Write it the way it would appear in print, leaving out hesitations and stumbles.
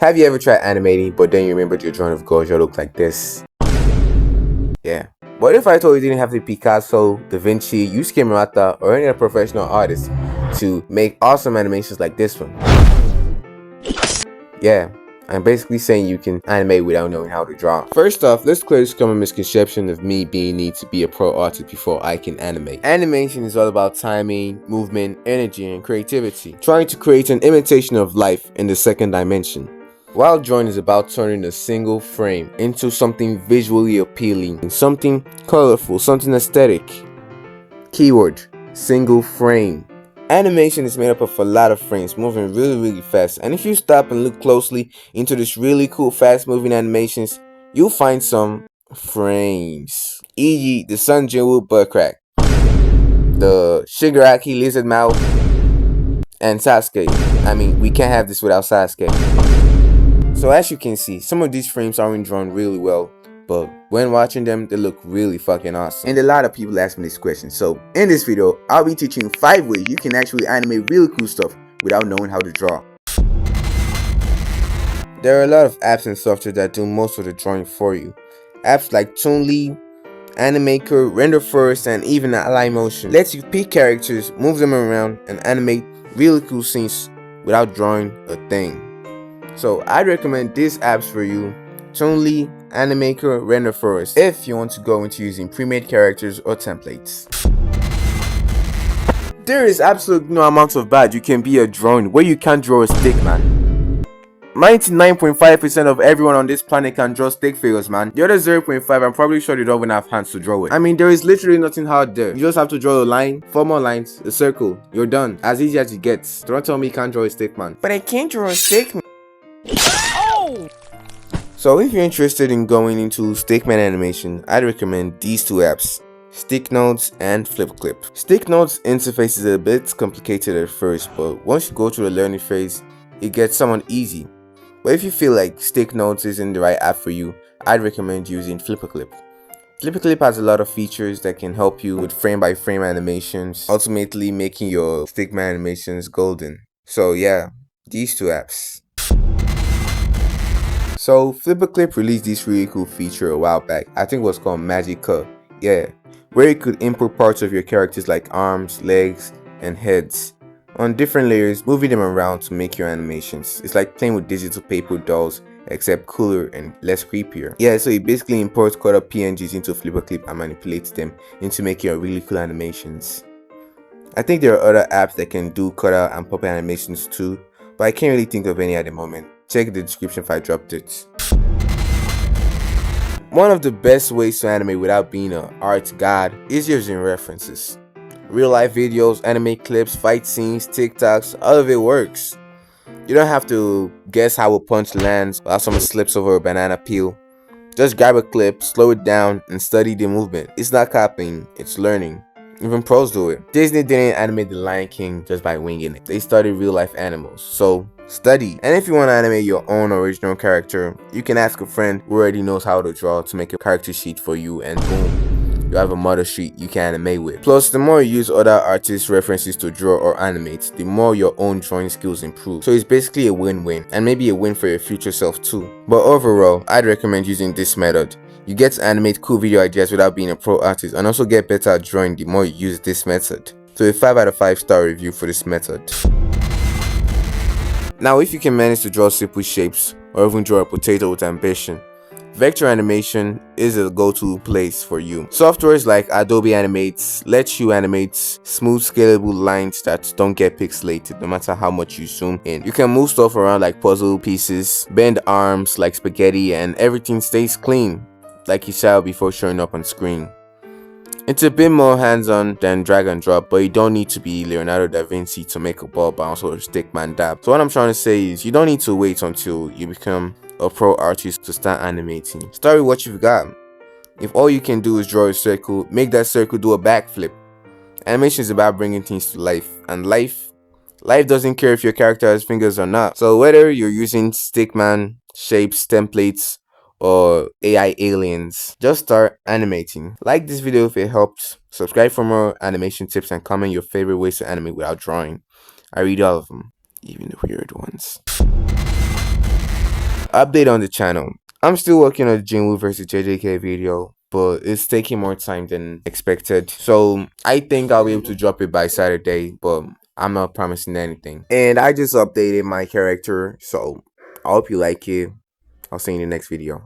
Have you ever tried animating, but then you remembered your drawing of Gojo looked like this? Yeah. What if I told you didn't have to be Picasso, Da Vinci, Yusuke Murata, or any other professional artist to make awesome animations like this one? Yeah, I'm basically saying you can animate without knowing how to draw. First off, let's clear this common misconception of me being need to be a pro artist before I can animate. Animation is all about timing, movement, energy, and creativity, trying to create an imitation of life in the second dimension. While drawing is about turning a single frame into something visually appealing, something colorful, something aesthetic. Keyword: single frame. Animation is made up of a lot of frames moving really fast, and if you stop and look closely into this really cool fast moving animations, you'll find some frames, e.g. the Sun Jinwoo butt crack, the Shigaraki lizard mouth, and Sasuke. I mean, we can't have this without Sasuke. So as you can see, some of these frames aren't drawn really well, but when watching them, they look really fucking awesome. And a lot of people ask me this question, so in this video, I'll be teaching you 5 ways you can actually animate really cool stuff without knowing how to draw. There are a lot of apps and software that do most of the drawing for you. Apps like Toonly, Animaker, Renderforest, and even Alight Motion lets you pick characters, move them around, and animate really cool scenes without drawing a thing. So I'd recommend these apps for you: Toonly, Animaker, Renderforest, if you want to go into using pre-made characters or templates. There is absolutely no amount of bad you can be at drawing where you can't draw a stick, man. 99.5% of everyone on this planet can draw stick figures, man. The other 0.5, I'm probably sure they don't even have hands to draw with. I mean, there is literally nothing hard there. You just have to draw a line, 4 more lines, a circle, you're done. As easy as it gets. Don't tell me you can't draw a stick, man. But I can't draw a stick, man. So if you're interested in going into stickman animation, I'd recommend these 2 apps, Stcknodes and Flipaclip. Stcknodes interface is a bit complicated at first, but once you go through the learning phase, it gets somewhat easy. But if you feel like Stcknodes isn't the right app for you, I'd recommend using Flipaclip. Flipaclip has a lot of features that can help you with frame-by-frame animations, ultimately making your stickman animations golden. So yeah, these 2 apps. So Flipaclip released this really cool feature a while back. I think it was called Magik, yeah, where you could input parts of your characters like arms, legs, and heads on different layers, moving them around to make your animations. It's like playing with digital paper dolls, except cooler and less creepier. Yeah, so it basically imports cut up PNGs into Flipaclip and manipulates them into making your really cool animations. I think there are other apps that can do cutout and puppet animations too, but I can't really think of any at the moment. Check the description if I dropped it. One of the best ways to animate without being an art god is using references. Real life videos, anime clips, fight scenes, TikToks, all of it works. You don't have to guess how a punch lands or how someone slips over a banana peel. Just grab a clip, slow it down, and study the movement. It's not copying, it's learning. Even pros do it. Disney didn't animate the Lion King just by winging it. They studied real life animals. So study. And if you want to animate your own original character, you can ask a friend who already knows how to draw to make a character sheet for you, and boom, you have a model sheet you can animate with. Plus, the more you use other artists' references to draw or animate, the more your own drawing skills improve. So it's basically a win-win, and maybe a win for your future self too. But overall, I'd recommend using this method. You get to animate cool video ideas without being a pro artist, and also get better at drawing the more you use this method. So a 5 out of 5 star review for this method. Now if you can manage to draw simple shapes, or even draw a potato with ambition, vector animation is a go-to place for you. Softwares like Adobe Animate let you animate smooth scalable lines that don't get pixelated no matter how much you zoom in. You can move stuff around like puzzle pieces, bend arms like spaghetti, and everything stays clean like it shall before showing up on screen. It's a bit more hands-on than drag and drop, but you don't need to be Leonardo da Vinci to make a ball bounce or a stickman dab. So what I'm trying to say is you don't need to wait until you become a pro artist to start animating. Start with what you've got. If all you can do is draw a circle, make that circle do a backflip. Animation is about bringing things to life, and life doesn't care if your character has fingers or not. So whether you're using stickman, shapes, templates, or AI aliens, just start animating. Like this video if it helped, subscribe for more animation tips, and comment your favorite ways to animate without drawing. I read all of them, even the weird ones. Update on the channel. I'm still working on the Jinwoo versus JJK video, but it's taking more time than expected. So I think I'll be able to drop it by Saturday, but I'm not promising anything. And I just updated my character, so I hope you like it. I'll see you in the next video.